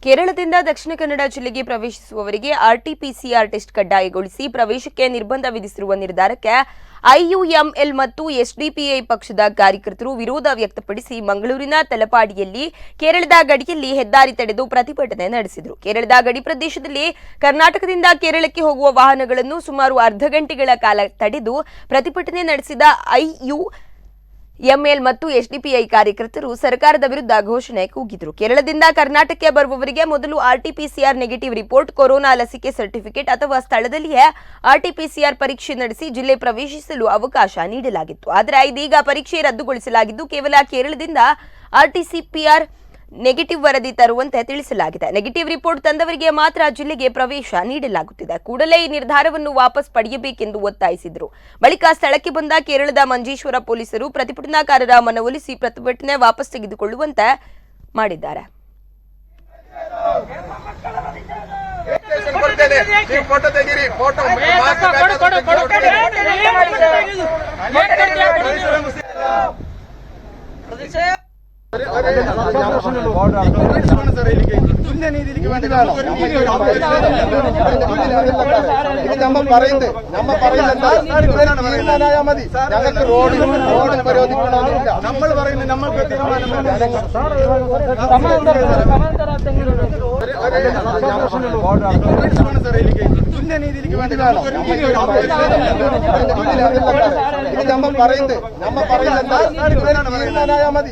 ಕೇರಳದಿಂದ ದಕ್ಷಿಣ ಕನ್ನಡ ಜಿಲ್ಲೆಗೆ ಪ್ರವೇಶಿಸುವವರಿಗೆ RTPCR test ಕಡ್ಡಾಯಗೊಳಿಸಿ ಪ್ರವೇಶಕ್ಕೆ ನಿರ್ಬಂಧ ವಿಧಿಸಿರುವ ನಿರ್ಧಾರಕ್ಕೆ ಐಯುಎಂಎಲ್ ಮತ್ತು ಎಸ್ಡಿಪಿಐ ಪಕ್ಷದ ಕಾರ್ಯಕರ್ತರು ವಿರೋಧ ವ್ಯಕ್ತಪಡಿಸಿ ಮಂಗಳೂರಿನ ತಲಪಾಡಿಯಲ್ಲಿ ಕೇರಳದ ಗಡಿಯಲ್ಲಿ ಹೆದ್ದಾರಿ ತಡೆದು ಪ್ರತಿಭಟನೆ ನಡೆಸಿದರು. ಕೇರಳದ ಗಡಿ ಪ್ರದೇಶದಲ್ಲಿ ಕರ್ನಾಟಕದಿಂದ ಕೇರಳಕ್ಕೆ ಹೋಗುವ ವಾಹನಗಳನ್ನು ಸುಮಾರು ಅರ್ಧ ಗಂಟೆಗಳ ಕಾಲ ತಡೆದು ಪ್ರತಿಭಟನೆ ನಡೆಸಿದ ಐಯುಎಂಎಲ್ ಮತ್ತು ಎಸ್ಡಿಪಿಐ ಕಾರ್ಯಕರ್ತರು ಸರ್ಕಾರದ ವಿರುದ್ಧ ಘೋಷಣೆ ಕೂಗಿದರು. ಕೇರಳದಿಂದ ಕರ್ನಾಟಕಕ್ಕೆ ಬರುವವರಿಗೆ ಮೊದಲು ಆರ್ಟಿಪಿಸಿಆರ್ ನೆಗೆಟಿವ್ ರಿಪೋರ್ಟ್, ಕೊರೋನಾ ಲಸಿಕೆ ಸರ್ಟಿಫಿಕೇಟ್ ಅಥವಾ ಸ್ಥಳದಲ್ಲಿಯೇ ಆರ್ಟಿಪಿಸಿಆರ್ ಪರೀಕ್ಷೆ ನಡೆಸಿ ಜಿಲ್ಲೆ ಪ್ರವೇಶಿಸಲು ಅವಕಾಶ ನೀಡಲಾಗಿತ್ತು. ಆದರೆ ಇದೀಗ ಪರೀಕ್ಷೆ ರದ್ದುಗೊಳಿಸಲಾಗಿದ್ದು ಕೇವಲ ಕೇರಳದಿಂದ ಆರ್ಟಿಪಿಸಿಆರ್ ನೆಗೆಟಿವ್ ವರದಿ ತರುವಂತೆ ತಿಳಿಸಲಾಗಿದೆ. ನೆಗೆಟಿವ್ ರಿಪೋರ್ಟ್ ತಂದವರಿಗೆ ಮಾತ್ರ ಜಿಲ್ಲೆಗೆ ಪ್ರವೇಶ ನೀಡಲಾಗುತ್ತಿದೆ. ಕೂಡಲೇ ಈ ನಿರ್ಧಾರವನ್ನು ವಾಪಸ್ ಪಡೆಯಬೇಕೆಂದು ಒತ್ತಾಯಿಸಿದರು. ಬಳಿಕ ಸ್ಥಳಕ್ಕೆ ಬಂದ ಕೇರಳದ ಮಂಜೇಶ್ವರ ಪೊಲೀಸರು ಪ್ರತಿಭಟನಾಕಾರರ ಮನವೊಲಿಸಿ ಪ್ರತಿಭಟನೆ ವಾಪಸ್ ತೆಗೆದುಕೊಳ್ಳುವಂತೆ ಮಾಡಿದ್ದಾರೆ. മതി.